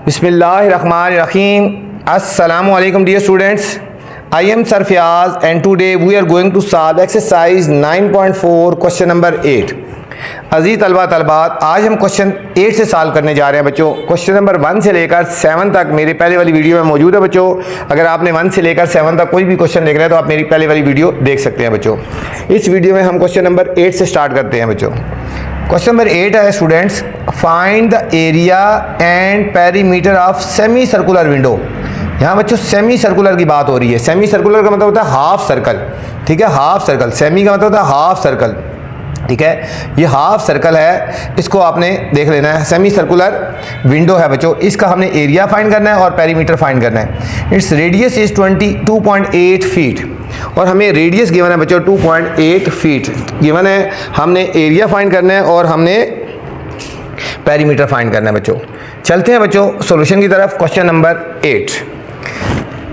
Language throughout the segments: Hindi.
Bismillahirrahmanirrahim. Assalamu alaikum dear students. I am Sir Fiaz and today we are going to solve exercise 9.4 question number 8. अजीज तलबा तलबात, आज हम क्वेश्चन 8 से सॉल्व करने जा रहे हैं बच्चों। क्वेश्चन नंबर 1 से लेकर 7 तक मेरी पहले वाली वीडियो में मौजूद है बच्चों। अगर आपने 1 से लेकर 7 तक कोई भी क्वेश्चन देख रहे हैं तो आप मेरी पहले वाली वीडियो देख सकते हैं बच्चों। इस वीडियो में हम क्वेश्चन नंबर 8 से स्टार्ट करते हैं बच्चों। क्वेश्चन नंबर 8 है students, find the area and perimeter of semi circular window. यहाँ बच्चों सेमी सर्कुलर की बात हो रही है। सेमी सर्कुलर का मतलब होता है हाफ सर्कल, ठीक है, हाफ सर्कल। सेमी का मतलब होता है हाफ सर्कल, ठीक है। ये हाफ सर्कल है, इसको आपने देख लेना है। सेमी सर्कुलर विंडो है बच्चों, इसका हमने एरिया फाइंड करना है और पेरीमीटर फाइंड करना है। इट्स रेडियस इज 22.8 फीट और हमें रेडियस गिवन है बच्चों 2.8 फीट गिवन है। हमने एरिया फाइंड करना है और हमने पेरीमीटर फाइंड करना है बच्चों। चलते हैं बच्चों सॉल्यूशन की तरफ। क्वेश्चन नंबर 8,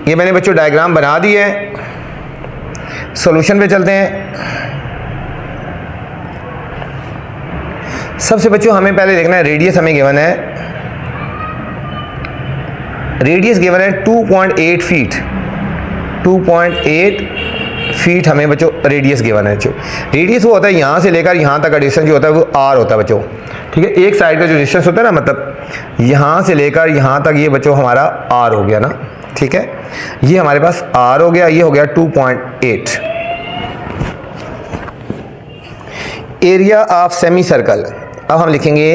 ये मैंने बच्चों डायग्राम बना दी है। सॉल्यूशन पे चलते हैं। सबसे बच्चों हमें पहले देखना है रेडियस हमें गिवन है। रेडियस गिवन है 2.8 फीट। 2.8 फीट हमें बच्चों रेडियस गिवन है बच्चों। रेडियस वो होता है यहाँ से लेकर यहाँ तक का डिस्टेंस जो होता है वो आर होता है बच्चों, ठीक है। एक साइड का जो डिस्टेंस होता है ना, मतलब यहाँ से लेकर यहाँ तक, ये बच्चों हमारा आर हो गया ना, ठीक है। ये हमारे पास आर हो गया, ये हो गया 2.8। एरिया ऑफ सेमी सर्कल, अब हम लिखेंगे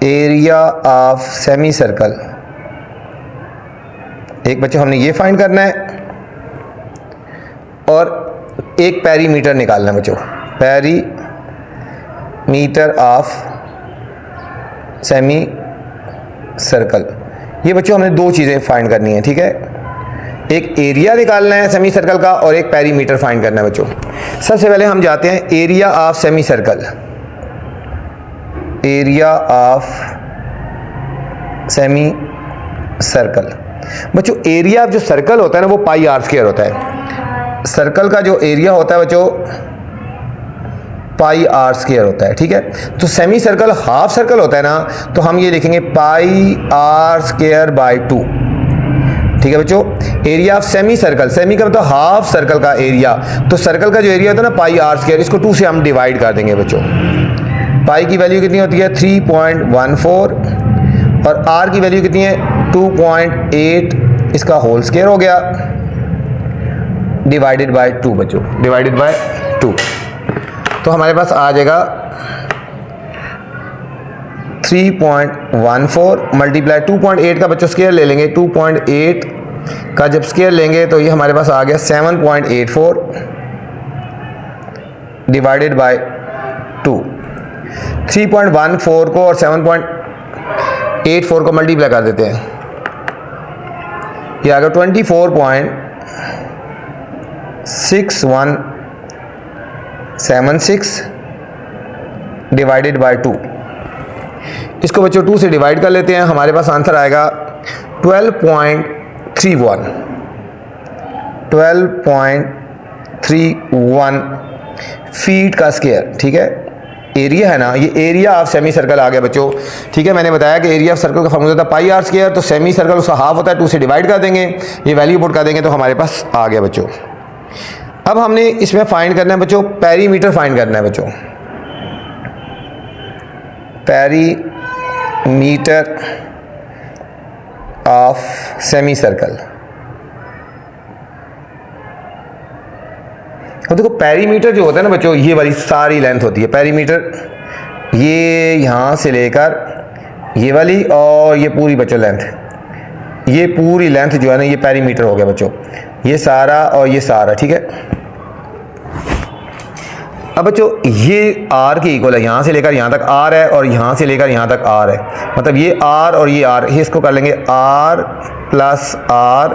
एरिया ऑफ सेमी सर्कल। एक बच्चों हमने ये फाइंड करना है और एक पेरीमीटर निकालना है बच्चों। पेरीमीटर ऑफ सेमी सर्कल, ये बच्चों हमने दो चीज़ें फाइंड करनी है, ठीक है। एक एरिया निकालना है सेमी सर्कल का और एक पेरीमीटर फाइंड करना है बच्चों। सबसे पहले हम जाते हैं area of semi circle. Area of semi circle बच्चों, एरिया ऑफ जो सर्कल होता है ना वो पाई आर स्क्वायर होता है। सर्कल का जो एरिया होता है बच्चों पाई आर स्क्वायर होता है, ठीक है। तो सेमी सर्कल हाफ सर्कल होता है ना, तो हम ये लिखेंगे पाई आर स्क्वायर बाय 2, ठीक है बच्चों। Area of semi circle, semi का मतलब हाफ सर्कल का एरिया, तो सर्कल का जो एरिया होता है ना पाई आर स्क्वायर, इसको 2 से हम डिवाइड कर देंगे बच्चों। पाई की वैल्यू कितनी होती है 3.14 और आर की वैल्यू कितनी है 2.8, इसका होल स्क्वायर हो गया डिवाइडेड बाय 2 बच्चों, डिवाइडेड बाय 2। तो हमारे पास आ जाएगा 3.14 मल्टीप्लाई 2.8 का बच्चों स्क्वायर ले लेंगे। 2.8 का जब स्क्वायर लेंगे तो ये हमारे पास आ गया 7.84 डिवाइडेड बाय 2। 3.14 को और 7.84 को मल्टीप्लाई कर देते हैं, ये आ गया 24.6176 डिवाइडेड बाय 2। इसको बच्चों 2 से डिवाइड कर लेते हैं, हमारे पास आंसर आएगा 12.31 फीट का स्क्वायर, ठीक है। एरिया है ना, ये एरिया ऑफ सेमी सर्कल आ गया बच्चों, ठीक है। मैंने बताया कि एरिया ऑफ सर्कल का फॉर्मूला था पाई आर स्क्वायर, तो सेमी सर्कल उसका हाफ होता है, 2 से डिवाइड कर देंगे, ये वैल्यू पुट कर देंगे तो हमारे पास आ गया बच्चों। अब हमने इसमें फाइंड करना है बच्चों, पेरीमीटर फाइंड करना है बच्चों। पेरीमीटर ऑफ सेमी सर्कल, तो देखो पेरीमीटर जो होता है ना बच्चों, ये वाली सारी लेंथ होती है पेरीमीटर, ये यहाँ से लेकर ये वाली और ये पूरी बच्चों लेंथ, ये पूरी लेंथ जो है ना ये पेरीमीटर हो गया बच्चों, ये सारा और ये सारा, ठीक है। अब बच्चों ये आर के इक्वल है, यहाँ से लेकर यहाँ तक आर है और यहाँ से लेकर यहाँ तक आर है, मतलब ये आर और ये आर, इसको कर लेंगे आर प्लस आर।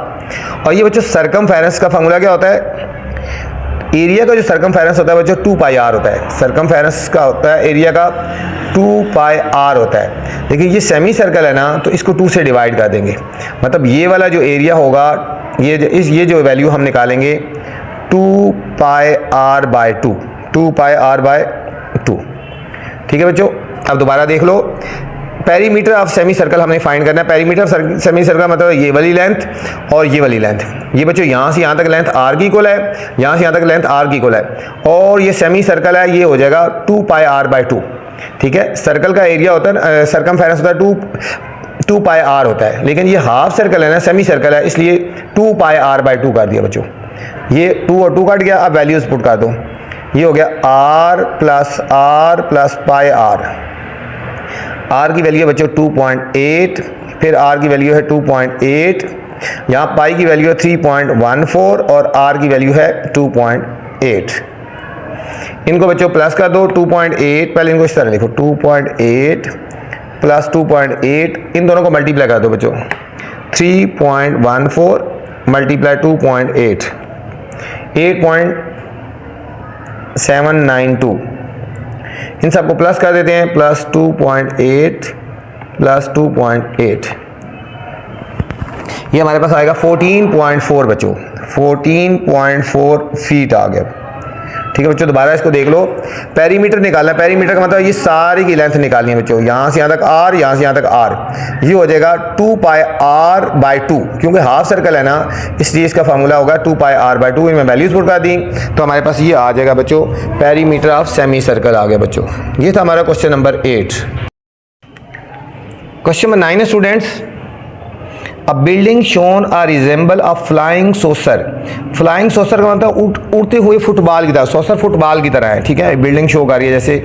और ये बच्चों सरकमफेरेंस का फॉर्मूला क्या होता है, एरिया का जो सरकमफेरेंस होता है बच्चों 2 पाई आर होता है। सरकमफेरेंस का होता है एरिया का 2 पाई आर होता है। लेकिन ये सेमी सर्कल है ना, तो इसको 2 से डिवाइड कर देंगे, मतलब ये वाला जो एरिया होगा, ये जो वैल्यू हम निकालेंगे 2 pi r by 2, 2 pi r by 2, ठीक है बच्चों। अब दोबारा देख लो, पेरीमीटर ऑफ सेमी सर्कल हमने फाइंड करना है। पेरीमीटर ऑफ सेमी सर्कल मतलब ये वाली लेंथ और ये वाली लेंथ। ये बच्चों यहाँ से यहाँ तक लेंथ r की इक्वल है, यहाँ से यहाँ तक लेंथ r की इक्वल है, और ये सेमी सर्कल है, ये हो जाएगा 2 पाई r/2। ठीक है, सर्कल का एरिया होता है, सर्कमफेरेंस होता है 2 पाई r होता है, लेकिन ये हाफ सर्कल है ना, सेमी सर्कल है, इसलिए 2 पाई r/2 कर दिया बच्चों। ये 2 और 2 कट गया, अब वैल्यूज पुट कर दो। ये हो गया r प्लस पाई r की वैल्यू है बच्चों 2.8, फिर r की वैल्यू है 2.8, यहाँ पाई की वैल्यू है 3.14 और r की वैल्यू है 2.8। इनको बच्चों प्लस कर दो 2.8, पहले इनको इस तरह लिखो 2.8 प्लस 2.8, इन दोनों को मल्टीप्लाई कर दो बच्चों। 3.14 मल्टीप्लाई 2.8 8.792, इन सबको प्लस कर देते हैं, प्लस 2.8 प्लस 2.8, ये हमारे पास आएगा 14.4 बच्चों, 14.4 फीट आ गया। ठीक है बच्चों, दोबारा इसको देख लो। पेरीमीटर निकालना है, पेरीमीटर का मतलब ये सारी की लेंथ निकालनी है बच्चों, यहाँ से यहाँ तक r, यहाँ से यहाँ तक r, ये हो जाएगा 2 पाई r/2, क्योंकि हाफ सर्कल है ना, इसलिए इसका फार्मूला होगा 2 पाई r/2। इनमें वैल्यूज पुट कर दी तो हमारे पास ये आ जाएगा बच्चों, पेरीमीटर ऑफ सेमी सर्कल आ गया बच्चों। ये था हमारा क्वेश्चन नंबर 8। क्वेश्चन नंबर 9 है students, a building shown a resemble a flying saucer. Flying saucer का मतलब उड़ते हुए फुटबॉल की तरह, सोसर फुटबॉल की तरह है। ठीक है, बिल्डिंग शो कर रही है जैसे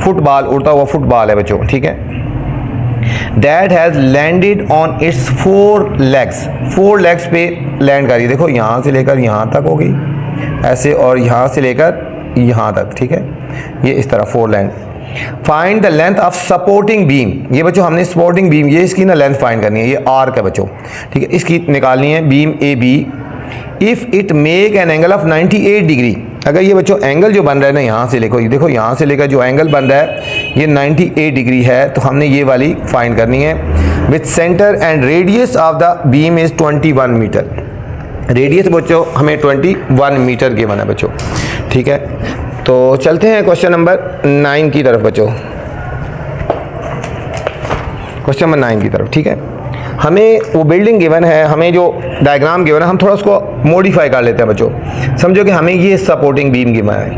फुटबॉल, उड़ता हुआ फुटबॉल है बच्चों। ठीक है, that has landed on it's 4 legs, 4 legs पे लैंड कर रही है। देखो यहाँ से लेकर यहाँ तक हो गई ऐसे, और यहाँ से लेकर यहाँ तक। ठीक है, ये इस तरह 4 land. Find the length of supporting beam, ये बच्चों हमने सपोर्टिंग बीम, ये इसकी ना लेंथ फाइंड करनी है, ये आर्क है बच्चों। ठीक है, इसकी निकालनी है beam A B. If it make an angle of 98 degree, अगर ये बच्चों एंगल जो बन रहा है ना, यहाँ से देखो यहाँ से लेकर जो एंगल बन रहा है ये 98 डिग्री है, तो हमने ये वाली फाइंड करनी है। With centre and radius of the beam is 21 metre. Radius बच्चों हमें 21 मीटर गिवन है बच्चों। ठीक है, तो चलते हैं क्वेश्चन नंबर 9 की तरफ बच्चों, क्वेश्चन नंबर 9 की तरफ। ठीक है, हमें वो बिल्डिंग गिवन है, हमें जो डायग्राम गिवन है, हम थोड़ा उसको मॉडिफाई कर लेते हैं बच्चों। समझो कि हमें ये सपोर्टिंग बीम गिवन है।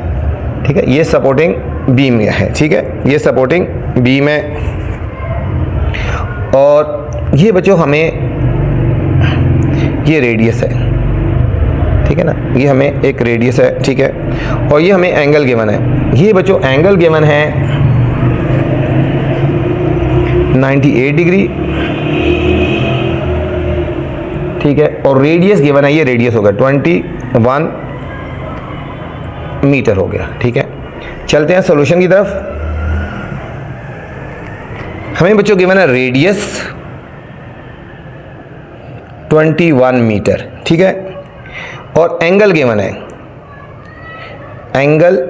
ठीक है, ये सपोर्टिंग बीम है। ठीक है, ये सपोर्टिंग बीम है, और ये बच्चों हमें ये रेडियस है। ठीक है ना, ये हमें एक रेडियस है। ठीक है, और ये हमें एंगल गिवन है। ये बच्चों एंगल गिवन है 98 डिग्री। ठीक है, और रेडियस गिवन है, ये रेडियस हो गया 21 मीटर हो गया। ठीक है, चलते हैं सॉल्यूशन की तरफ। हमें बच्चों गिवन है रेडियस 21 मीटर। ठीक है, और एंगल गिवन है, एंगल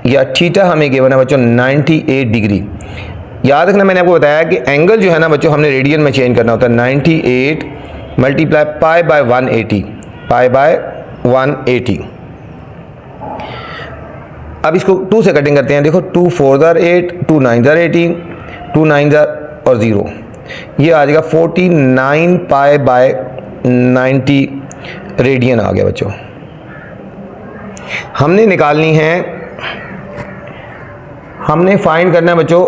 या थीटा हमें गिवन है बच्चों 98 डिग्री। याद रखना, मैंने आपको बताया कि एंगल जो है ना बच्चों हमने रेडियन में चेंज करना होता है। 98 multiply pi by 180, pi by 180। अब इसको 2 से कटिंग करते हैं। देखो 2 4 ज़ार 8, 2 9 ज़ार 18, 2 9 ज़ार और 0, ये आ जाएगा 49 पाई बाय 90 रेडियन आ गया बच्चों। हमने निकालनी है, हमने फाइंड करना है बच्चों,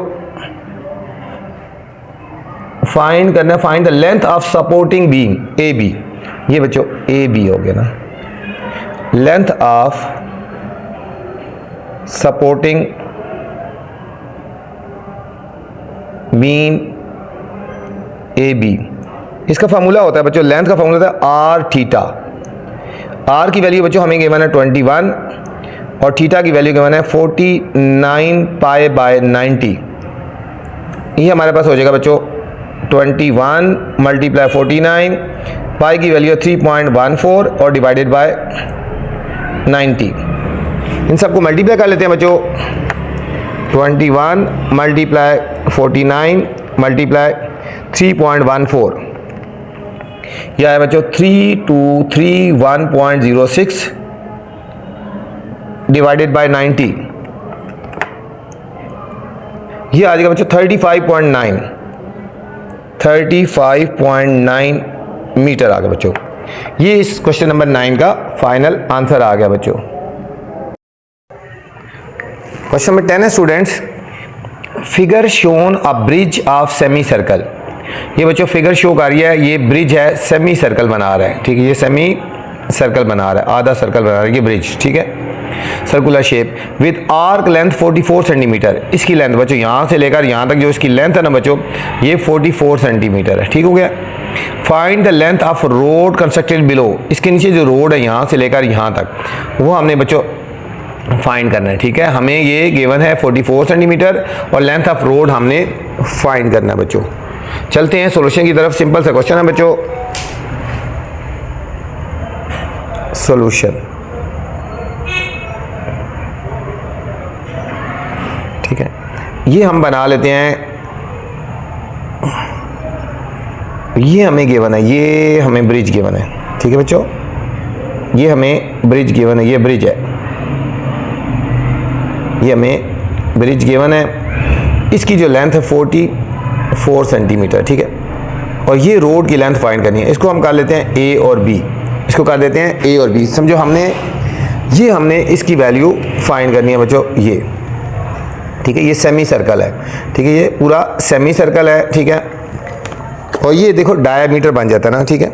find the length of supporting beam A B. ये बच्चों ए बी हो गया ना, length of supporting beam A B. इसका फार्मूला होता है बच्चों, लेंथ का फार्मूला होता है आर थीटा। आर की वैल्यू बच्चों हमें गिवन है 21 और थीटा की वैल्यू गिवन है 49 पाई बाय 90। ये हमारे पास हो जाएगा बच्चों 21 मल्टीप्लाई 49, पाई की वैल्यू 3.14 और डिवाइडेड बाय 90। इन सबको मल्टीप्लाई कर लेते हैं बच्चों। 21 मल्टीप्लाई 49 मल्टीप्लाई 3.14, यह है बच्चों 3231.06 डिवाइडेड बाय 90। ये आ जाएगा बच्चों 35.9 मीटर आ गया बच्चों। ये इस क्वेश्चन नंबर 9 का फाइनल आंसर आ गया बच्चों। क्वेश्चन नंबर 10 है students, figure shown a bridge of semi circle. ये बच्चों फिगर शो कर रही है, ये ब्रिज है, सेमी सर्कल बना रहा है, ठीक है, ये सेमी सर्कल बना रहा है, आधा सर्कल बना रहा है ये ब्रिज, ठीक है, circular shape with arc length 44 centimetre. इसकी लेंथ बच्चों यहाँ से लेकर यहाँ तक जो इसकी लेंथ है ना बच्चों, ये 44 सेंटीमीटर है, ठीक हो गया। Find the length of road constructed below. इसके नीचे जो रोड है यहाँ से लेकर यहाँ तक, वो हमने बच्चों फाइंड करना है, ठीक है। हमें ये गिवन है 44 सेंटीमीटर और लेंथ ऑफ रोड हमने फाइंड करना है बच्चों। चलते हैं सॉल्यूशन की तरफ। सिंपल सा क्वेश्चन है बच्चों, सॉल्यूशन, ठीक है। ये हम बना लेते हैं, ये हमें गिवन है, ये हमें ब्रिज गिवन है, ठीक है बच्चों, ये हमें ब्रिज गिवन है, ये ब्रिज है, ये हमें ब्रिज गिवन है। इसकी जो लेंथ है 44 सेंटीमीटर, ठीक है, और ये रोड की लेंथ फाइंड करनी है। इसको हम कर लेते हैं ए और बी, इसको कर देते हैं ए और बी। समझो हमने इसकी वैल्यू फाइंड करनी है बच्चों, ये, ठीक है, ये सेमी सर्कल है, ठीक है, ये पूरा सेमी सर्कल है, ठीक है, और ये देखो डायमीटर बन जाता है ना, ठीक है।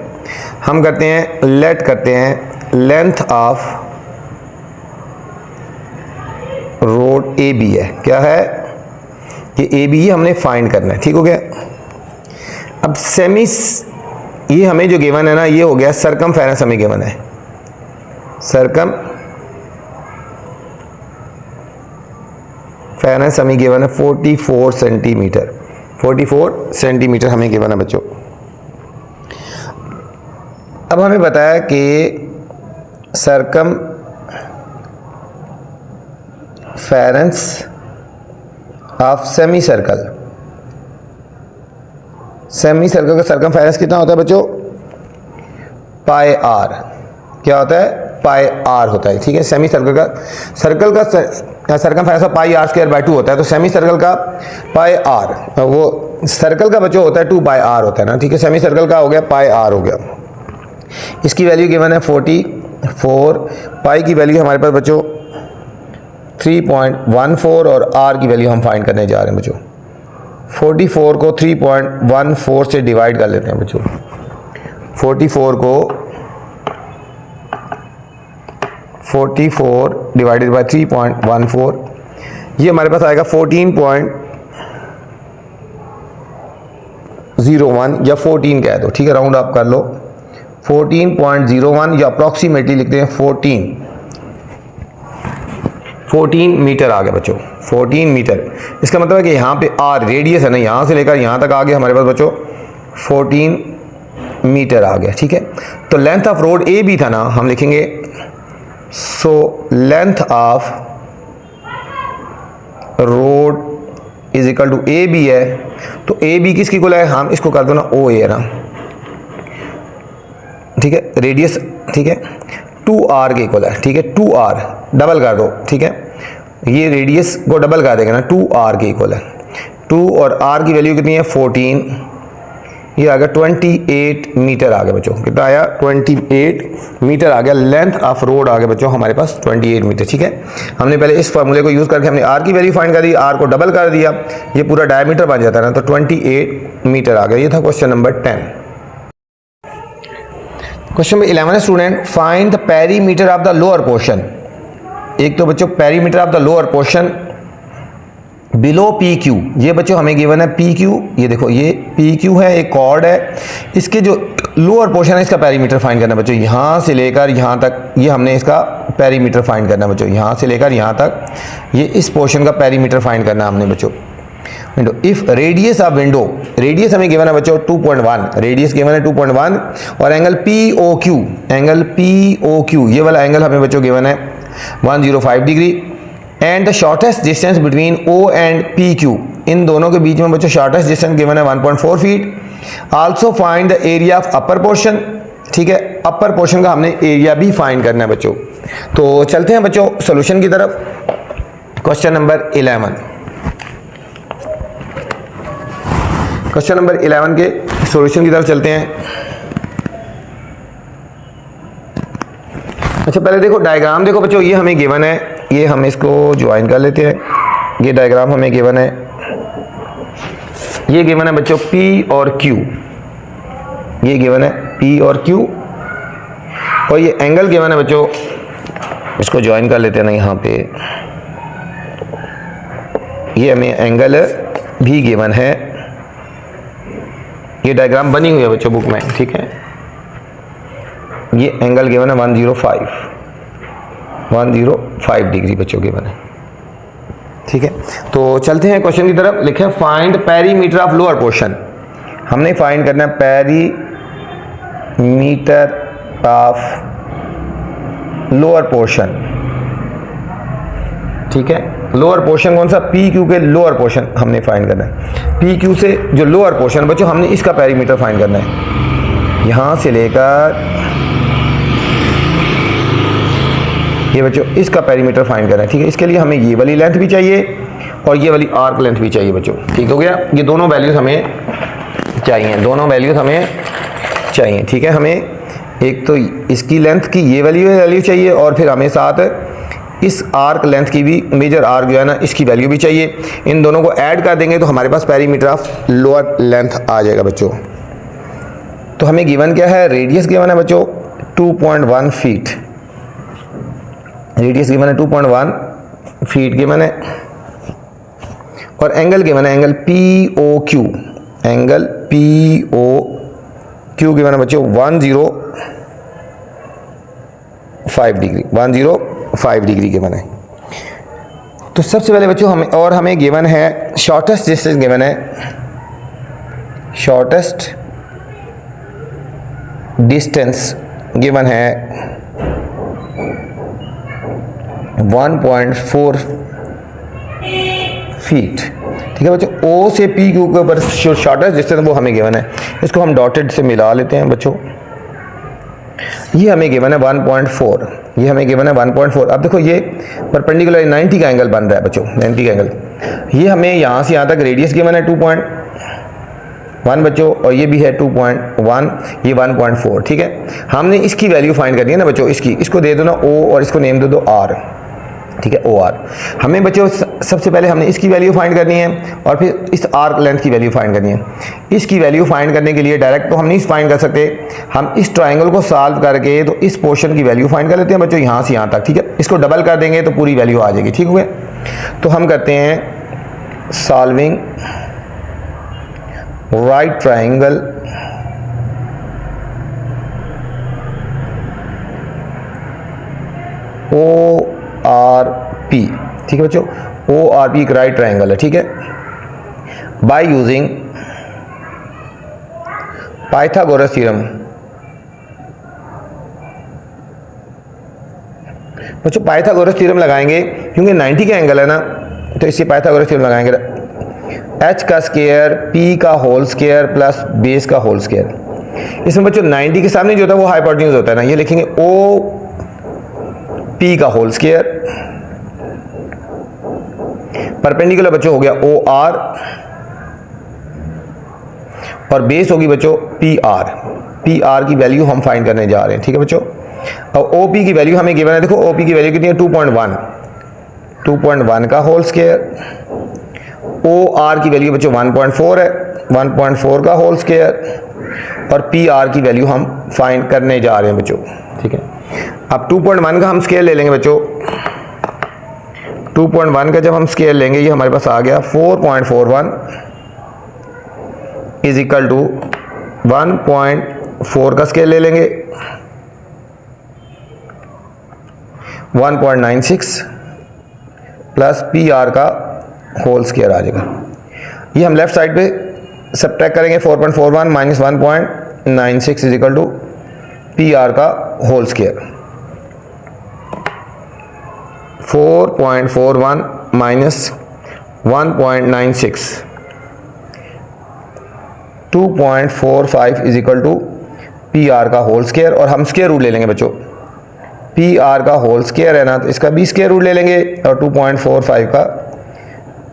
हम करते हैं लेट करते हैं length of road A B है, क्या है, ये ए बी हमने फाइंड करना है, ठीक हो गया। अब सेमी, ये हमें जो गिवन है ना, ये हो गया सरकमफेरेंस हमें गिवन है, सरकमफेरेंस हमें गिवन है 44 सेंटीमीटर, 44 सेंटीमीटर हमें गिवन है बच्चों। अब हमें बताया कि circumference of semi circle, semi circle का सरकमफेरेंस कितना होता है बच्चों, पाई आर, क्या होता है, पाई आर होता है, ठीक है। सेमी सर्कल का circumference pi are square by 2 होता है, तो सेमी सर्कल का पाई आर, वो सर्कल का बच्चों होता है 2 पाई आर होता है ना, ठीक है। सेमी सर्कल का हो गया पाई आर हो गया। इसकी वैल्यू गिवन है 44, पाई की वैल्यू हमारे पास बच्चों 3.14 और आर की वैल्यू हम फाइंड करने जा रहे हैं बच्चों। 44 को 3.14 से डिवाइड कर लेते हैं बच्चों, 44 डिवाइडेड बाय 3.14, ये हमारे पास आएगा 14.01 या 14 कह दो, ठीक है, राउंड अप कर लो, 14.01 या अप्रॉक्सीमेटली लिखते हैं 14 मीटर आ गया बच्चों, 14 मीटर। इसका मतलब है कि यहाँ पे आर रेडियस है ना, यहाँ से लेकर यहाँ तक आ गया हमारे पास बच्चों 14 मीटर आ गया, ठीक है। तो length of road A B था ना, हम लिखेंगे so length of road is equal to A B है, तो ए बी किसकी इक्वल है, हम इसको कर दो ना ओ ए है ना, ठीक है, रेडियस, ठीक है, 2r के इक्वल है, ठीक है, 2r डबल कर दो, ठीक है, ये रेडियस को डबल कर देंगे ना, 2r के इक्वल है, 2 और r की वैल्यू कितनी है 14, ये आ गया 28 मीटर आ गया बच्चों, कितना आया 28 मीटर आ गया। लेंथ ऑफ रोड आ गया बच्चों हमारे पास 28 मीटर, ठीक है। हमने पहले इस फार्मूले को यूज़ करके हमने r की वैल्यू फाइंड कर दी, r को डबल कर दिया, ये पूरा डायमीटर बन जाता है ना, तो 28 मीटर आ गया। ये था क्वेश्चन नंबर 10। क्वेश्चन नंबर 11 है student, find the perimeter of the lower portion. एक तो बच्चों perimeter of the lower portion below P Q, ये बच्चों हमें गिवन है पी क्यू, ये देखो ये पी क्यू है, एक कॉर्ड है, इसके जो लोअर पोर्शन है इसका पेरीमीटर फाइंड करना है बच्चों, यहाँ से लेकर यहाँ तक, ये हमने इसका पेरीमीटर फाइंड करना है बच्चों, यहाँ से लेकर यहाँ तक, ये इस पोर्शन का पेरीमीटर फाइंड करना है हमने बच्चों। Window, if radius of window, radius हमें गिवन है बच्चों 2.1, रेडियस गिवन है 2.1 और angle P O Q, angle P O Q ये वाला एंगल हमें बच्चों गिवन है 105 degree, and the shortest distance between O and P Q, इन दोनों के बीच में बच्चों शॉर्टेस्ट डिस्टेंस गिवन है 1.4 feet. Also find the area of upper portion, ठीक है, अपर पोर्शन का हमने एरिया भी फाइंड करना है बच्चों। तो चलते हैं बच्चों सॉल्यूशन की तरफ। क्वेश्चन नंबर 11, क्वेश्चन नंबर 11 के सॉल्यूशन की तरफ चलते हैं। अच्छा पहले देखो डायग्राम देखो बच्चों, ये हमें गिवन है, ये हम इसको ज्वाइन कर लेते हैं। ये डायग्राम हमें गिवन है, ये गिवन है बच्चों P और Q, ये गिवन है P और Q, और ये एंगल गिवन है बच्चों, इसको ज्वाइन कर लेते हैं ना यहाँ पे, ये हमें एंगल भी गिवन है। ये डायग्राम बनी हुई है बच्चों बुक में, ठीक है। ये एंगल गिवन है 105 डिग्री बच्चों गिवन है, ठीक है। तो चलते हैं क्वेश्चन की तरफ। लिखे find perimeter of lower portion, हमने फाइंड करना है पेरीमीटर ऑफ लोअर पोर्शन, ठीक है। लोअर पोर्शन कौन सा, पी क्यू के लोअर पोर्शन हमने फाइंड करना है। पी क्यू से जो लोअर पोर्शन बच्चों हमने इसका पेरीमीटर फाइंड करना है, यहां से लेकर ये बच्चों इसका पेरीमीटर फाइंड करना है, ठीक है। इसके लिए हमें ये वाली लेंथ भी चाहिए और ये वाली आर्क लेंथ भी चाहिए बच्चों, ठीक हो गया। ये दोनों वैल्यूज हमें चाहिए, दोनों वैल्यूज हमें चाहिए, ठीक है। हमें एक तो इसकी लेंथ की ये वैल्यू चाहिए और फिर हमें साथ इस आर्क लेंथ की भी, मेजर आर्क जो है ना इसकी वैल्यू भी चाहिए। इन दोनों को ऐड कर देंगे तो हमारे पास पेरीमीटर ऑफ लोअर लेंथ आ जाएगा बच्चों। तो हमें गिवन क्या है, रेडियस गिवन है बच्चों 2.1 फीट, रेडियस गिवन है 2.1 फीट गिवन है, और एंगल गिवन है angle POQ, angle POQ given है बच्चों 105 डिग्री, 105 डिग्री गिवन है। तो सबसे पहले बच्चों हमें गिवन है शॉर्टेस्ट डिस्टेंस गिवन है, शॉर्टेस्ट डिस्टेंस गिवन है 1.4 फीट, ठीक है बच्चों। O से P के ऊपर शॉर्टेस्ट डिस्टेंस वो हमें गिवन है, इसको हम डॉटेड से मिला लेते हैं बच्चों। ये हमें गिवन है 1.4, ये हमें गिवन है 1.4। अब देखो ये परपेंडिकुलर 90 का एंगल बन रहा है बच्चों, 90 का एंगल। ये हमें यहाँ से यहाँ तक रेडियस गिवन है 2.1 बच्चों, और ये भी है 2.1, ये 1.4, ठीक है। हमने इसकी वैल्यू फाइंड करनी है ना बच्चों, इसको दे दो ना O और इसको नेम दे दो R, ठीक है, OR। हमें बच्चों सबसे पहले हमने इसकी वैल्यू फाइंड करनी है और फिर इस आर्क लेंथ की वैल्यू फाइंड करनी है। इसकी वैल्यू फाइंड करने के लिए डायरेक्ट तो हम नहीं फाइंड कर सकते, हम इस ट्राइंगल को सॉल्व करके तो इस पोर्शन की वैल्यू फाइंड कर लेते हैं बच्चों, यहाँ से यहाँ तक, ठीक है। इसको डबल कर देंगे तो पूरी वैल्यू आ जाएगी, ठीक हुए। तो हम करते हैं सॉल्विंग राइट ट्राइंगल ORP, ठीक है बच्चों। ORP एक राइट ट्राइंगल है, ठीक है। बाय यूजिंग पाइथागोरस थ्योरम, बच्चों पाइथागोरस थ्योरम लगाएंगे क्योंकि 90 का एंगल है ना, तो इससे पाइथागोरस थ्योरम लगाएंगे। h का स्क्वायर p का होल स्क्वायर प्लस बेस का होल स्क्वायर। इसमें बच्चों 90 के सामने जो होता है वो हाइपोटेन्यूज होता है ना, ये लिखेंगे OP का होल स्क्वायर, परपेंडिकुलर बच्चों हो गया OR, और बेस होगी बच्चों PR की वैल्यू हम फाइंड करने जा रहे हैं, ठीक है बच्चों। अब OP की वैल्यू हमें गिवन है, देखो OP की वैल्यू कितनी है 2.1 का होल स्क्वायर, OR की वैल्यू बच्चों 1.4 है, 1.4 का होल स्क्वायर, और PR की वैल्यू हम फाइंड करने जा रहे हैं बच्चों, ठीक है। अब 2.1 का हम स्केल ले लेंगे बच्चों, 2.1 का जब हम स्केल लेंगे ये हमारे पास आ गया 4.41 इज इक्वल टू 1.4 का स्केल ले लेंगे 1.96 प्लस PR का होल स्क्वायर आ जाएगा। ये हम लेफ्ट साइड पे सब्ट्रैक्ट करेंगे, 4.41 minus 1.96 is equal to PR का whole square. 4.41 minus 1.96 2.45 is equal to PR का होल स्क्वायर, और हम स्क्वायर रूट ले लेंगे बच्चों, PR का होल स्क्वायर है ना तो इसका भी स्क्वायर रूट ले लेंगे, और 2.45 का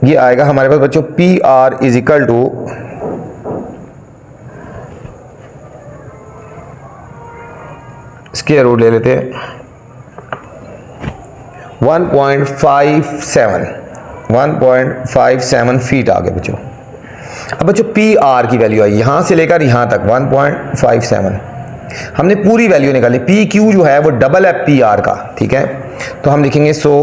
ये आएगा हमारे पास बच्चों PR is equal to square root ले लेते हैं 1.57 फीट आ गए बच्चों। अब बच्चों पी आर की वैल्यू आई यहाँ से लेकर यहाँ तक 1.57, हमने पूरी वैल्यू निकाली। पी क्यू जो है वो डबल है पी आर का, ठीक है। तो हम लिखेंगे so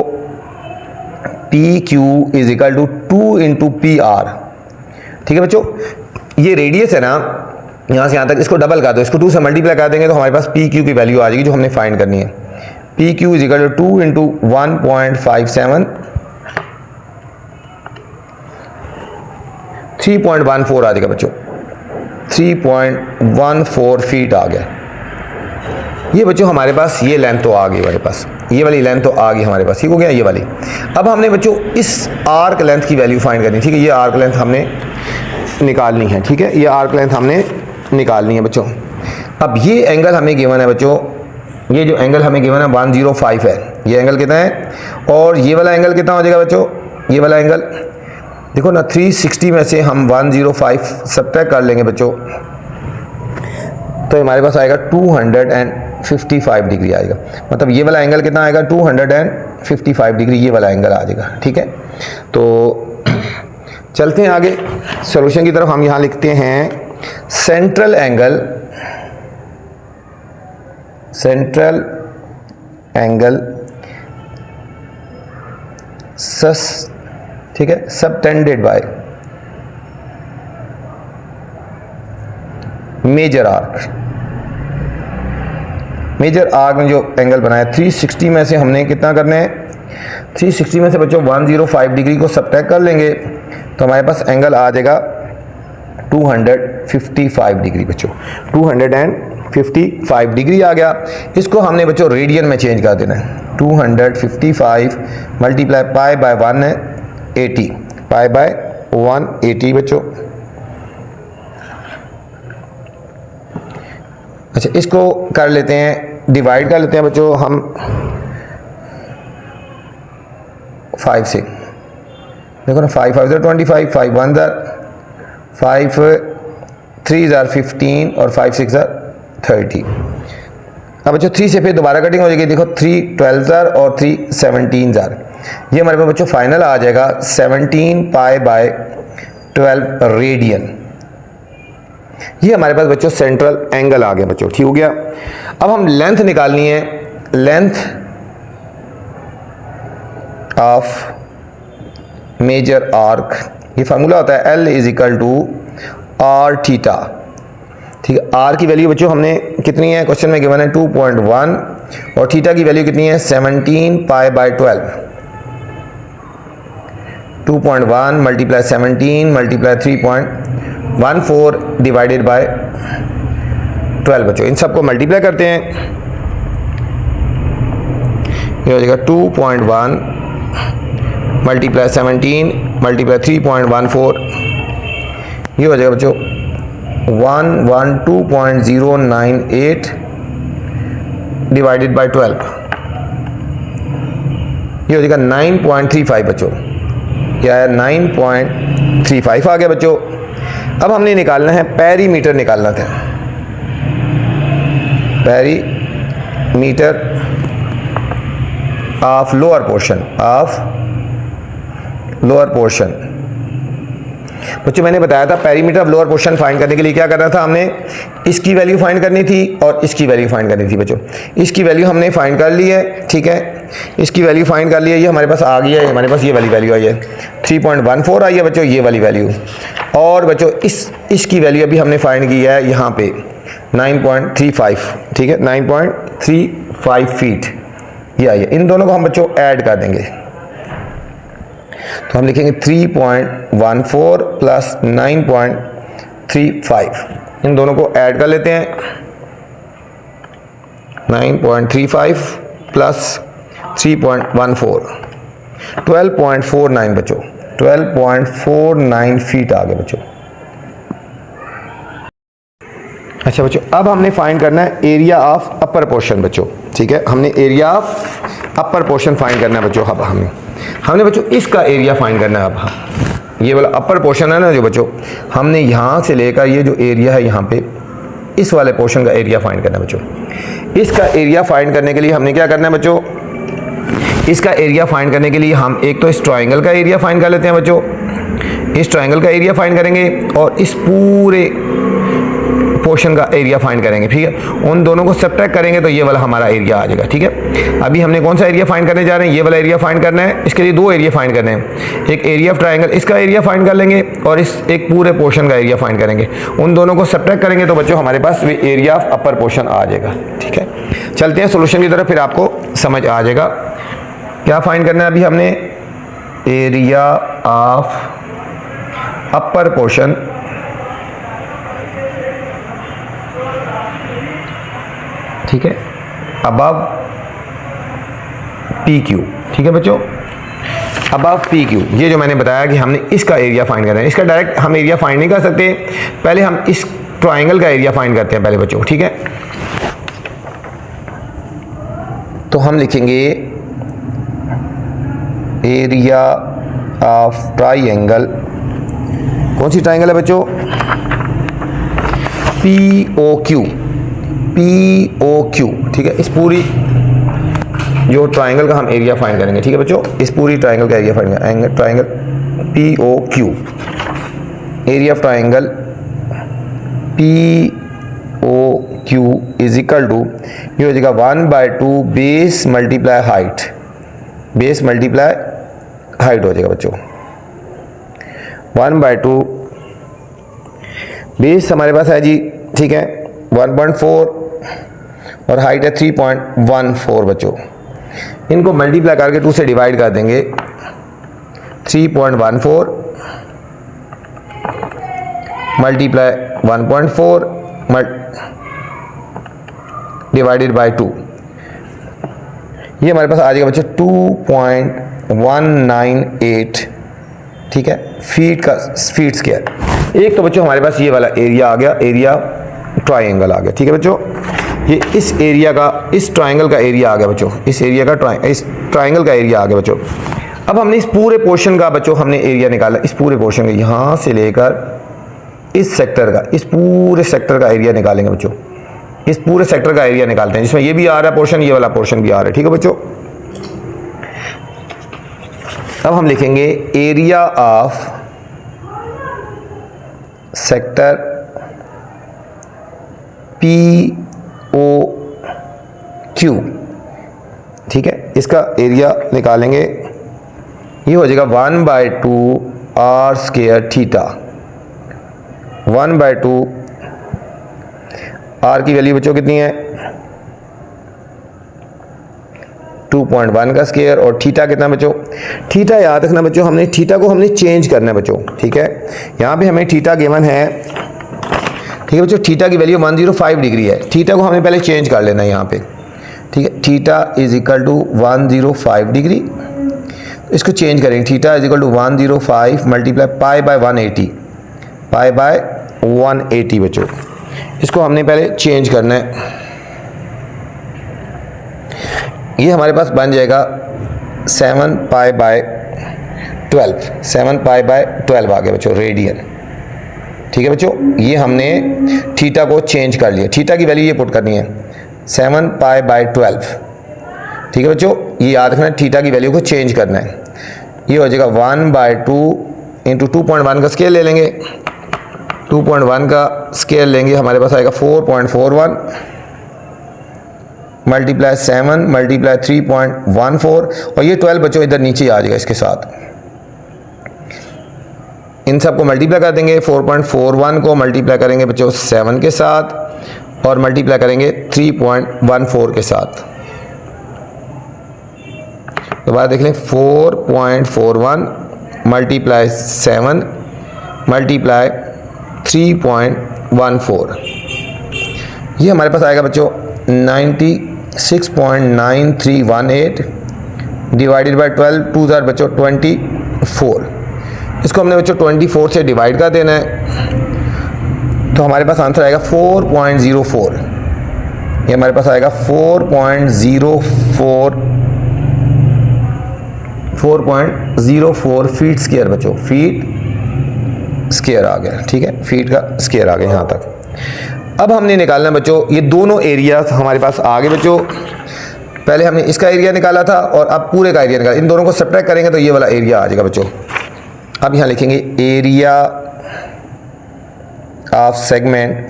P Q is equal to 2 into P R, ठीक है बच्चों। ये रेडियस है ना यहाँ से यहाँ तक, इसको डबल कर दो, इसको 2 से मल्टीप्लाई कर देंगे तो हमारे पास पी क्यू की वैल्यू आ जाएगी जो हमने फाइंड करनी है। P Q is equal to 2 into 1.57 3.14 आ जाएगा बच्चों, 3.14 फीट आ गया। ये बच्चों हमारे पास ये लेंथ तो आ गई, हमारे पास ये वाली लेंथ तो आ गई हमारे पास, ठीक हो गया ये वाली। अब हमने बच्चों इस आर्क लेंथ की वैल्यू फाइंड करनी, ठीक है। ये आर्क लेंथ हमने निकालनी है, ठीक है। ये आर्क लेंथ हमने निकालनी है बच्चों। अब ये एंगल हमें गिवन है बच्चों, ये जो एंगल हमें गिवन है 105 है, ये एंगल कितना है, और ये वाला एंगल कितना हो जाएगा बच्चों, ये वाला एंगल देखो ना 360 में से हम 105 सब्ट्रैक्ट कर लेंगे बच्चों, तो हमारे पास आएगा 255 डिग्री आएगा। मतलब ये वाला एंगल कितना आएगा 255 डिग्री, ये वाला एंगल आ जाएगा, ठीक है। तो चलते हैं आगे सॉल्यूशन की तरफ। हम यहाँ लिखते हैं सेंट्रल एंगल सस, ठीक है, subtended by major arc. Major arc में जो एंगल बनाया 360 में से हमने कितना करना है, 360 में से बच्चों 105 डिग्री को सबट्रैक्ट कर लेंगे तो हमारे पास एंगल आ जाएगा 255 डिग्री बच्चों, 255 डिग्री आ गया। इसको हमने बच्चों रेडियन में चेंज कर देना है। 255 मल्टीप्लाई पाई बाय 1 है 80, पाई बाय 180 बच्चों। अच्छा इसको कर लेते हैं, डिवाइड कर लेते हैं बच्चों हम 5 से। देखो ना 5 5 25, 5 1 5 3 15 और 5 6 30। अब बच्चों 3 से फिर दोबारा कटिंग हो जाएगी। देखो 3 12 और 3 17। ये हमारे पास बच्चों फाइनल आ जाएगा 17 पाई बाय 12 रेडियन। ये हमारे पास बच्चों सेंट्रल एंगल आ गया बच्चों, ठीक हो गया। अब हम लेंथ निकालनी है, लेंथ ऑफ मेजर आर्क। ये फार्मूला होता है L is equal to R theta, ठीक है। आर की वैल्यू बच्चों हमने कितनी है, क्वेश्चन में गिवन है 2.1 और थीटा की वैल्यू कितनी है 17 pi by 12। 2.1 multiply 17 multiply 3.14 divided by 12 बच्चों। इन सबको मल्टीप्लाई करते हैं, ये हो जाएगा 2.1 मल्टीप्लाई 17 मल्टीप्लाई 3.14, ये हो जाएगा बच्चों 112.098 डिवाइडेड बाय 12, ये हो जाएगा 9.35 बच्चों। क्या है 9.35 आ गया बच्चों। अब हमने निकालना है पेरीमीटर, निकालना था पेरीमीटर ऑफ लोअर पोर्शन बच्चों। मैंने बताया था perimeter of lower portion find करने के लिए क्या करना था, हमने इसकी वैल्यू फाइंड करनी थी और इसकी वैल्यू फाइंड करनी थी बच्चों। इसकी वैल्यू हमने फाइंड कर ली है, ठीक है। इसकी वैल्यू फाइंड कर ली है, ये हमारे पास आ गई है, हमारे पास ये वाली वैल्यू आई है 3.14 आई है बच्चों, ये वाली वैल्यू। और बच्चों इसकी वैल्यू अभी हमने फाइंड की है यहाँ पे 9.35, ठीक है, 9.35 फीट ये आई है। इन दोनों को हम बच्चों ऐड कर देंगे तो हम लिखेंगे 3.14 प्लस 9.35, इन दोनों को ऐड कर लेते हैं। 9.35 प्लस 3.14 12.49 बच्चों, 12.49 फीट आ गए बच्चों। अच्छा बच्चों अब हमने फाइंड करना है एरिया ऑफ अपर पोर्शन बच्चों, ठीक है। हमने area of upper portion find करना है बच्चों। अब हमने बच्चों इसका एरिया फाइंड करना है। अब ये वाला अपर पोर्शन है ना जो बच्चों, हमने यहाँ से लेकर ये जो एरिया है यहाँ पे इस वाले पोर्शन का एरिया फाइंड करना है बच्चों। इसका एरिया फाइंड करने के लिए हमने क्या करना है बच्चों, इसका एरिया फाइंड करने के लिए हम एक तो इस ट्रायंगल का एरिया फाइंड कर लेते हैं बच्चों। इस ट्रायंगल का एरिया फाइंड करेंगे और इस पूरे पोर्शन का एरिया फाइंड करेंगे, ठीक है। उन दोनों को सब्ट्रैक्ट करेंगे तो ये वाला हमारा एरिया आ जाएगा, ठीक है। अभी हमने कौन सा एरिया फाइंड करने जा रहे हैं, ये वाला एरिया फाइंड करना है। इसके लिए दो एरिया फाइंड करने हैं, एक एरिया ऑफ ट्रायंगल इसका एरिया फाइंड कर लेंगे और इस एक पूरे पोर्शन का एरिया फाइंड करेंगे। उन दोनों को सब्ट्रैक्ट करेंगे तो बच्चों हमारे पास एरिया ऑफ अपर पोर्शन आ जाएगा, ठीक है। चलते हैं सोल्यूशन की तरफ, फिर आपको समझ आ जाएगा क्या फाइंड करना है। अभी हमने एरिया ऑफ अपर पोर्शन ठीक है अबव पी क्यू, ठीक है बच्चों, अबव पी क्यू। ये जो मैंने बताया कि हमने इसका एरिया फाइंड करना है। इसका डायरेक्ट हम एरिया फाइंड नहीं कर सकते, पहले हम इस ट्रायंगल का एरिया फाइंड करते हैं पहले बच्चों, ठीक है। तो हम लिखेंगे एरिया ऑफ ट्रायंगल, कौन सी ट्रायंगल है बच्चों, P O Q, P O Q, ठीक है। इस पूरी जो ट्रायंगल का हम एरिया फाइंड करेंगे, ठीक है बच्चों। इस पूरी ट्रायंगल का एरिया फाइंड करेंगे, triangle P O Q, area of triangle P O Q is equal to, ये हो जाएगा 1/2 base multiply height, base multiply height हो जाएगा बच्चों। 1/2 बेस हमारे पास है जी, ठीक है, 1.4 और हाइट है 3.14 बच्चों। इनको मल्टीप्लाई करके 2 से डिवाइड कर देंगे, 3.14 मल्टीप्लाई 1.4 डिवाइडेड बाय 2, ये हमारे पास आ जाएगा बच्चों 2.198, ठीक है, फीट का फीट स्क्वायर। एक तो बच्चों हमारे पास ये वाला एरिया आ गया, एरिया ट्रायंगल आ गया, ठीक है बच्चों। ये इस एरिया का, इस ट्रायंगल का एरिया आ गया बच्चों, इस एरिया का इस ट्रायंगल का एरिया आ गया बच्चों। अब हमने इस पूरे पोर्शन का बच्चों हमने एरिया निकाला, इस पूरे पोर्शन का यहाँ से लेकर इस सेक्टर का, इस पूरे सेक्टर का एरिया निकालेंगे बच्चों। इस पूरे सेक्टर का एरिया निकालते हैं जिसमें ये भी आ रहा है पोर्शन, ये वाला पोर्शन भी आ रहा है, ठीक है बच्चों। अब हम लिखेंगे area of sector P O Q, ठीक है। इसका एरिया निकालेंगे, ये हो जाएगा 1/2 आर स्क्वायर थीटा, 1/2 आर की वैल्यू बच्चों कितनी है 2.1 का स्क्वायर, और थीटा कितना बच्चों, थीटा याद रखना बच्चों, हमने थीटा को हमने चेंज करना है बच्चों, ठीक है। यहाँ पे हमें थीटा गिवन है, ठीक है बच्चों, थीटा की वैल्यू 105 डिग्री है। थीटा को हमें पहले चेंज कर लेना है यहाँ पे, ठीक है। Theta is equal to 105 degree, इसको चेंज करेंगे, theta is equal to 105 multiply pi by 180, pi by 180 बच्चों। इसको हमने पहले चेंज करना है, ये हमारे पास बन जाएगा 7 पाई बाय 12, 7 पाई बाय 12 आ गया बच्चों रेडियन, ठीक है बच्चों। ये हमने थीटा को चेंज कर लिया, थीटा की वैल्यू ये पुट करनी है 7 पाई बाय 12, ठीक है बच्चों। ये याद रखना है, थीटा की वैल्यू को चेंज करना है। ये हो जाएगा 1/2 इंटू 2.1 का स्केल ले लेंगे, 2.1 का स्केल लेंगे, हमारे पास आएगा 4.41 मल्टीप्लाई 7 मल्टीप्लाई 3.14, और ये 12 बच्चों इधर नीचे आ जाएगा इसके साथ। इन सबको मल्टीप्लाई कर देंगे, 4.41 को मल्टीप्लाई करेंगे बच्चों 7 के साथ और मल्टीप्लाई करेंगे 3.14 के साथ। दोबारा देख लें, 4.41 मल्टीप्लाई 7 मल्टीप्लाई 3.14, ये हमारे पास आएगा बच्चों 96.9318 डिवाइडेड बाय 12, 2 जार बच्चों 24। इसको हमने बच्चों 24 से डिवाइड कर देना है, तो हमारे पास आंसर आएगा 4.04। ये हमारे पास आएगा 4.04 फीट स्क्वायर बच्चों, फीट स्क्वायर आ गया, ठीक है, फीट का स्क्वायर आ गया यहाँ तक। अब हमने निकालना बच्चों ये दोनों एरियाज हमारे पास आ गए बच्चों। पहले हमने इसका एरिया निकाला था और अब पूरे का एरिया निकाला, इन दोनों को सब्ट्रैक्ट करेंगे तो ये वाला एरिया आ जाएगा बच्चों। अब यहाँ लिखेंगे एरिया ऑफ सेगमेंट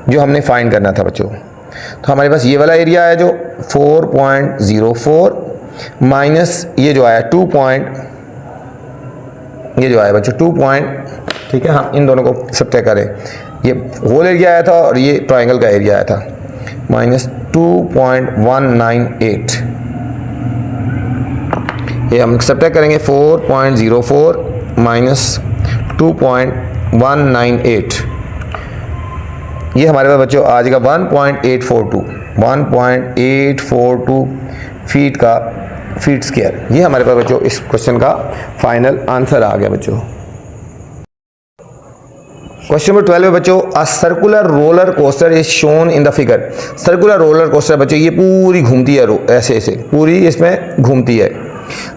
जो हमने फाइंड करना था बच्चों। तो हमारे पास ये वाला एरिया है जो 4.04 माइनस ये जो आया 2 ये जो आया बच्चों 2 ठीक है। हम इन दोनों को सब्ट्रैक्ट करें, ये होल एरिया आया था और ये ट्राइंगल का एरिया आया था, माइनस 2.198। ये हम सब्ट्रैक्ट करेंगे 4.04 माइनस 2.198, ये हमारे पास बच्चों आ जाएगा 1.842 फीट स्क्वायर। ये हमारे पास बच्चों इस क्वेश्चन का फाइनल आंसर आ गया बच्चों। क्वेश्चन नंबर 12 में बच्चों a circular roller coaster is shown in the figure. Circular roller coaster बच्चों ये पूरी घूमती है, ऐसे ऐसे पूरी इसमें घूमती है।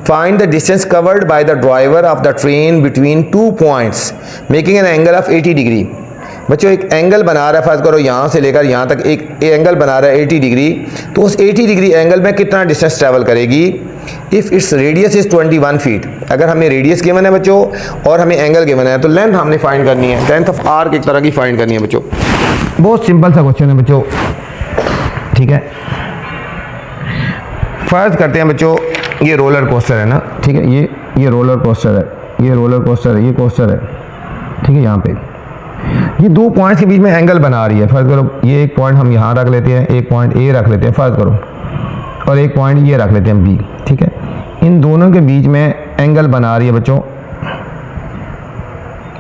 Find the distance covered by the driver of the train between 2 points making an angle of 80 degree. बच्चों एक एंगल बना रहा है, फर्ज करो यहाँ से लेकर यहाँ तक एक एंगल बना रहा है 80 डिग्री, तो उस 80 डिग्री एंगल में कितना डिस्टेंस ट्रैवल करेगी। If its radius is 21 feet, अगर हमें रेडियस गिवन है बच्चों और हमें एंगल गिवन है तो लेंथ हमने फाइंड करनी है, लेंथ ऑफ आर्क एक तरह की फाइंड करनी है बच्चों। बहुत सिंपल सा क्वेश्चन है बच्चों, ठीक है। फर्ज करते हैं बच्चों ये रोलर कोस्टर है ना, ठीक है, ये रोलर कोस्टर है, ये रोलर कोस्टर है, ये कोस्टर है, ठीक है। यहाँ पे ये 2 पॉइंट्स के बीच में एंगल बना रही है, फर्ज करो ये एक पॉइंट हम यहाँ रख लेते हैं, एक पॉइंट ए रख लेते हैं फर्ज करो, और एक पॉइंट ये रख लेते हैं बी, ठीक है। इन दोनों के बीच में एंगल बना रही है बच्चों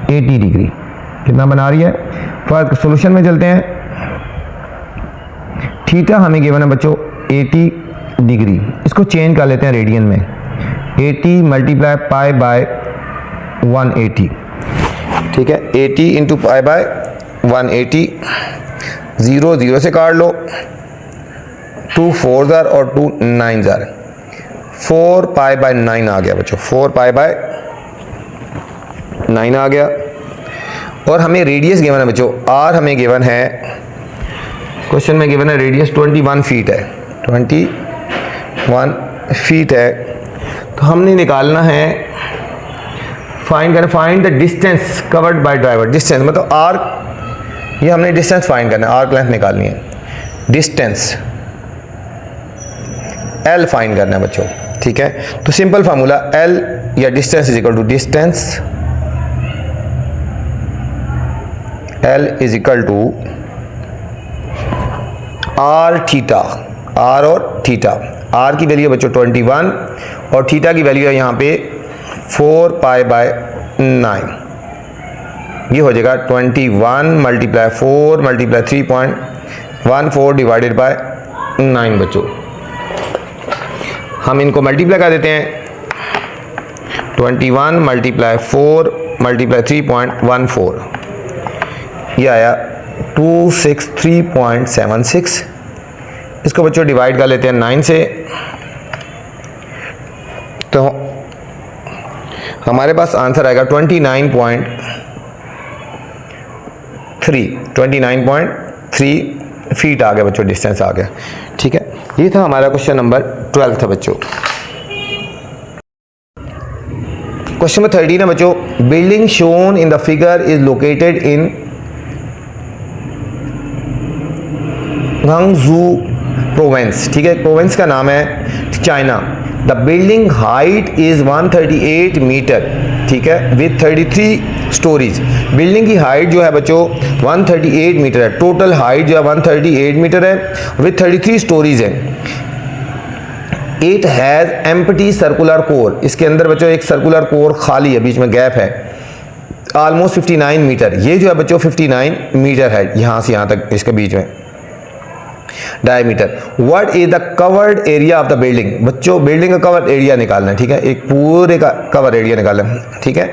80 डिग्री। कितना बना रही है, फर्ज सॉल्यूशन में चलते हैं। थीटा हमें गिवन है बच्चों 80 डिग्री, इसको चेंज कर लेते हैं रेडियन में, 80 मल्टीप्लाई पाई बाय 180, ठीक है। 80 इंटू पाई बाय 180, 0 0 से काट लो, 2 4 जार और 2 9 जार, 4 पाई बाय 9 आ गया बच्चों, 4 पाई बाय 9 आ गया। और हमें रेडियस गिवन है बच्चों, आर हमें गिवन है, क्वेश्चन में गिवन है रेडियस 21 फीट है, 21 फीट है। तो हमने निकालना है find the distance covered by driver. Distance मतलब आर्क, ये हमने डिस्टेंस फाइंड करना है, आर्क लेंथ निकालनी है, डिस्टेंस एल फाइंड करना है बच्चों, ठीक है। तो सिंपल फार्मूला एल या distance is equal to distance, L is equal to R theta, R और थीटा। आर की वैल्यू है बच्चों 21 और थीटा की वैल्यू है यहाँ पे 4 पाई बाय 9, ये हो जाएगा 21 मल्टीप्लाई 4 मल्टीप्लाई 3.14 डिवाइडेड बाय 9 बच्चों। हम इनको मल्टीप्लाई कर देते हैं, 21 मल्टीप्लाई 4 मल्टीप्लाई 3.14, ये आया 263.76। इसको बच्चों डिवाइड कर लेते हैं 9 से, तो हमारे पास आंसर आएगा 29.3 फीट आ गया बच्चों, डिस्टेंस आ गया, ठीक है। ये था हमारा क्वेश्चन नंबर 12 था बच्चों। क्वेश्चन नंबर 13 है बच्चों, building shown in the figure is located in Guangzhou province, ठीक है, प्रोविंस का नाम है China. The building height is 138 metre, ठीक है, विथ 33 स्टोरीज। बिल्डिंग की हाइट जो है बच्चों 138 मीटर है, टोटल हाइट जो है 138 मीटर है, विथ 33 स्टोरीज है। It has empty circular core, इसके अंदर बच्चों एक सर्कुलर कोर खाली है, बीच में गैप है, ऑलमोस्ट 59 मीटर। ये जो है बच्चों 59 मीटर है, यहाँ से यहाँ तक इसके बीच में diameter. What is the covered area of the building, बच्चों बिल्डिंग का कवर्ड एरिया निकालना है, ठीक है, एक पूरे का कवर एरिया निकालना है, ठीक है।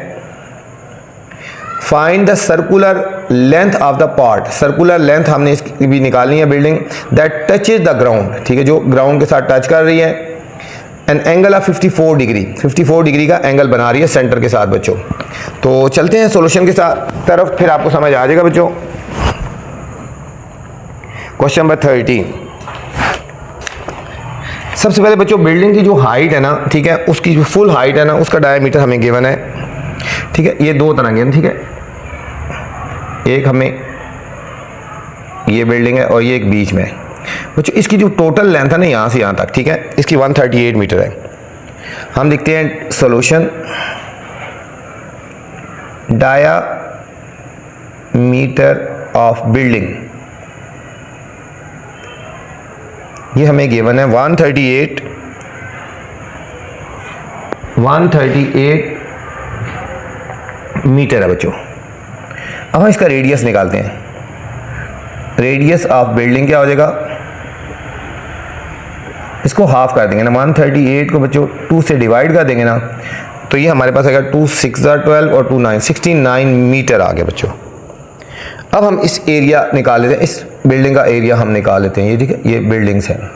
Find the circular length of the part, circular length हमने इसकी भी निकालनी है building that touches the ground, ठीक है, जो ग्राउंड के साथ टच कर रही है। N angle of 54 degree, 54 degree का एंगल बना रही है सेंटर के साथ बच्चों। तो चलते हैं सॉल्यूशन के साथ तरफ, फिर आपको समझ आ जाएगा बच्चों। Question number 13। सबसे पहले बच्चों बिल्डिंग की जो हाइट है ना, ठीक है, उसकी जो फुल हाइट है ना, उसका डायमीटर हमें गिवन है, ठीक है। ये दो तरह के, ठीक है, एक हमें ये बिल्डिंग है और ये एक बीच में है बच्चों। इसकी जो टोटल लेंथ है ना यहाँ से यहाँ तक, ठीक है, इसकी 138 मीटर है। हम लिखते हैं सॉल्यूशन डायामीटर ऑफ बिल्डिंग, ये हमें गिवन है 138 मीटर है बच्चों। अब हम इसका रेडियस निकालते हैं। रेडियस ऑफ बिल्डिंग क्या हो जाएगा, इसको हाफ कर देंगे ना, 138 को बच्चों 2 से डिवाइड कर देंगे ना, तो ये हमारे पास आएगा 2 6 12 और 2 9 69 मीटर आ गया बच्चों। अब हम इस एरिया निकाल लेते हैं, इस बिल्डिंग का एरिया हम निकाल लेते हैं। ये ठीक है, ये बिल्डिंग्स हैं,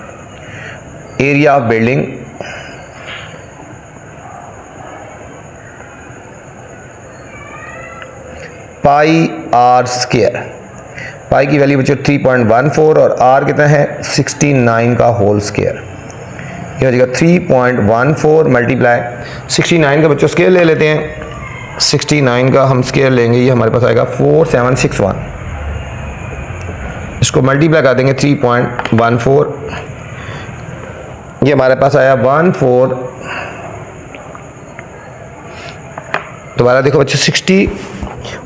area of building pi are square. Pi की वैल्यू बच्चों 3.14 और आर कितना है 69 का होल स्क्वायर। ये हो जाएगा 3.14 मल्टीप्लाई 69 का बच्चों स्क्वायर ले लेते हैं। 69 का हम स्क्वायर लेंगे, ये हमारे पास आएगा 4761। इसको मल्टीप्लाई कर देंगे 3.14, ये हमारे पास आया 14। दोबारा देखो बच्चों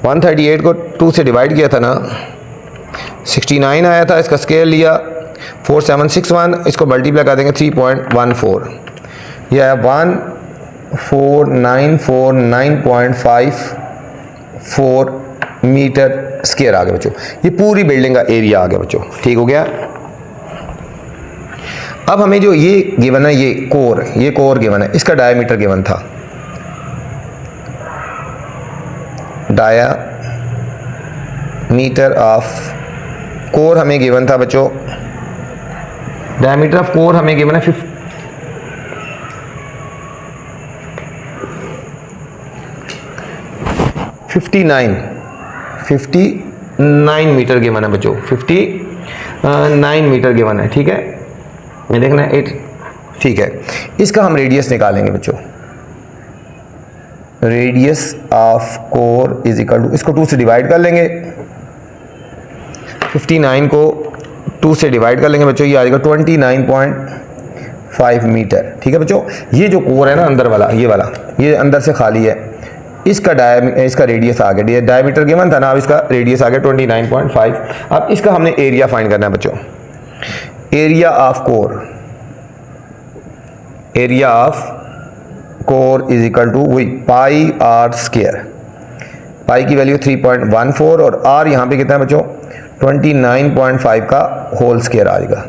138 को 2 से डिवाइड किया था ना, 69 आया था, इसका स्केल लिया 4761, इसको मल्टीप्लाई कर देंगे 3.14, यह आया 14949.54 मीटर स्क्वायर आ गया बच्चों। ये पूरी बिल्डिंग का एरिया आ गया बच्चों, ठीक हो गया। अब हमें जो ये गिवन है, ये कोर गिवन है, इसका डायमीटर गिवन था, डायमीटर ऑफ कोर हमें गिवन था बच्चों, डायमीटर ऑफ कोर हमें गिवन है 59 मीटर गिवन है बच्चों, 59 मीटर गिवन है, ठीक है। ये देखना है 8, ठीक है। इसका हम रेडियस निकालेंगे बच्चों। रेडियस ऑफ कोर इज इक्वल टू, इसको 2 से डिवाइड कर लेंगे, 59 को 2 से डिवाइड कर लेंगे बच्चों, ये आ जाएगा 29.5 मीटर, ठीक है बच्चों। ये जो कोर है ना अंदर वाला, ये वाला, ये अंदर से खाली है, इसका रेडियस आ गया, डायमीटर गिवन था ना, अब इसका रेडियस आ गया 29.5। अब इसका हमने एरिया फाइंड करना है बच्चों। एरिया ऑफ कोर इज इक्वल टू वही पाई आर स्क्वायर। पाई की वैल्यू 3.14 और आर यहाँ पे कितना है बच्चों 29.5 का होल स्क्वायर आ जाएगा।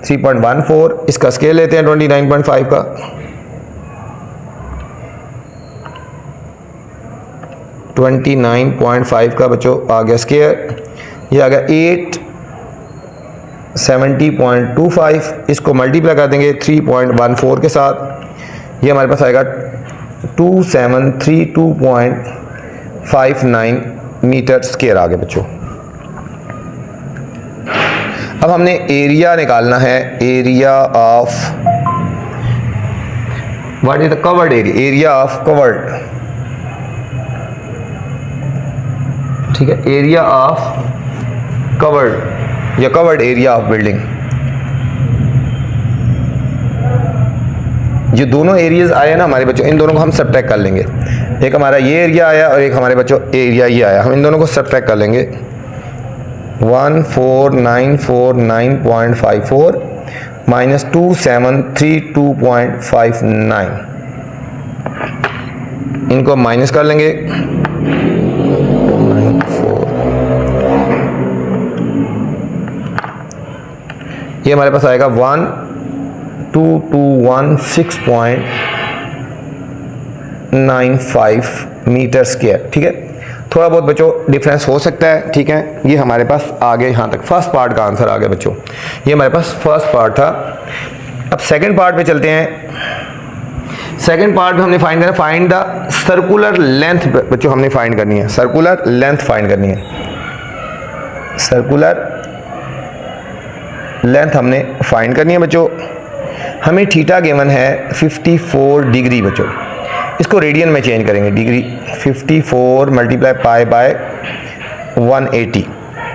3.14 इसका स्केल लेते हैं 29.5 का, का बच्चों आ गया स्क्वायर, ये आ गया 870.25। इसको मल्टीप्लाई कर देंगे 3.14 के साथ, ये हमारे पास आएगा 2732.59 मीटर स्क्वायर आ गया बच्चों। अब हमने एरिया निकालना है, area of what is the covered area, area of covered, ठीक है, एरिया ऑफ कवर्ड या कवर्ड एरिया ऑफ बिल्डिंग। जो दोनों एरियाज आए ना हमारे बच्चों, इन दोनों को हम सबट्रैक्ट कर लेंगे। एक हमारा ये एरिया आया और एक हमारे बच्चों एरिया ये आया, हम इन दोनों को सबट्रैक्ट कर लेंगे। 14,949.54 माइनस 2732.59, इनको माइनस कर लेंगे। ये हमारे पास आएगा 1221.95 मीटर स्क्वायर, ठीक है। थोड़ा बहुत बच्चों डिफरेंस हो सकता है, ठीक है। ये हमारे पास आ गए यहाँ तक, फर्स्ट पार्ट का आंसर आ गया बच्चों। ये हमारे पास फर्स्ट पार्ट था। अब सेकंड पार्ट पे चलते हैं। सेकंड पार्ट में हमने फाइंड करना, फाइंड द सर्कुलर लेंथ बच्चों हमने फाइंड करनी है, सर्कुलर लेंथ फाइंड करनी है। सर्कुलर लेंथ हमने फाइंड करनी है बच्चों। हमें थीटा गिवन है 54 डिग्री बच्चों, इसको रेडियन में चेंज करेंगे, डिग्री 54 मल्टीप्लाई पाई बाय 180,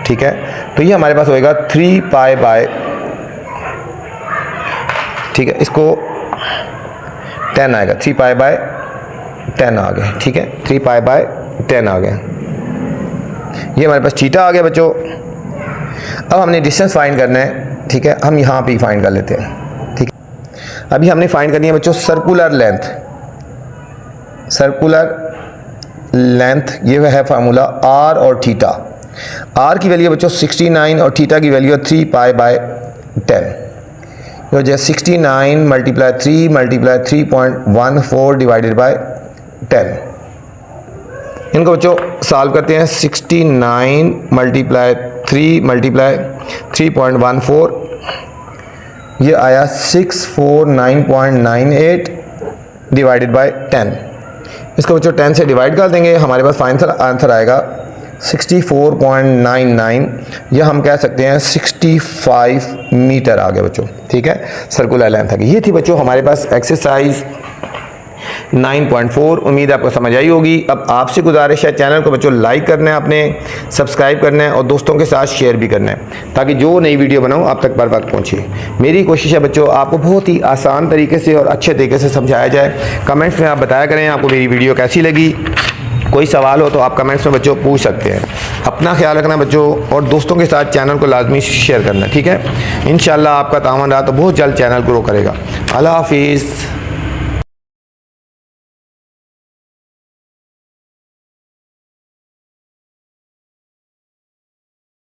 ठीक है। तो ये हमारे पास होएगा 3 पाई बाय, ठीक है, इसको 10 आएगा, 3 पाई बाय 10 आ गया, ठीक है, 3 पाई बाय 10 आ गया। ये हमारे पास थीटा आ गया बच्चों। अब हमने डिस्टेंस फाइंड करना है, ठीक है, हम यहाँ पे फाइंड कर लेते हैं, ठीक है। अभी हमने फाइंड करनी है बच्चों सर्कुलर लेंथ। सर्कुलर लेंथ ये है फार्मूला आर और थीटा। आर की वैल्यू बच्चों 69 और थीटा की वैल्यू है 3 पाई बाय 10। जो है 69 मल्टीप्लाई 3 मल्टीप्लाई 3.14 डिवाइडेड बाय 10। इनको बच्चों सॉल्व करते हैं। 69 मल्टीप्लाई 3 मल्टीप्लाई 3.14, ये आया 649.98 डिवाइडेड बाय 10। इसको बच्चों 10 से डिवाइड कर देंगे, हमारे पास फाइनल आंसर आएगा 64.99, या हम कह सकते हैं 65 मीटर आ गया बच्चों, ठीक है, सर्कुलर लेंथ आ गई। ये थी बच्चों हमारे पास एक्सरसाइज 9.4। उम्मीद आपको समझ आई होगी। अब आपसे गुजारिश है, चैनल को बच्चों लाइक करना है, आपने सब्सक्राइब करना है और दोस्तों के साथ शेयर भी करना है, ताकि जो नई वीडियो बनाऊं आप तक बर वक्त पहुंचे। मेरी कोशिश है बच्चों आपको बहुत ही आसान तरीके से और अच्छे तरीके से समझाया जाए। कमेंट्स में आप बताया करें आपको मेरी वीडियो कैसी लगी। कोई सवाल हो तो आप कमेंट्स में बच्चों पूछ सकते हैं। अपना ख्याल रखना बच्चों और दोस्तों के साथ चैनल को लाजमी शेयर करना, ठीक है। इंशाल्लाह आपका तावन रहा तो बहुत जल्द चैनल ग्रो करेगा। अल्लाह हाफिज़।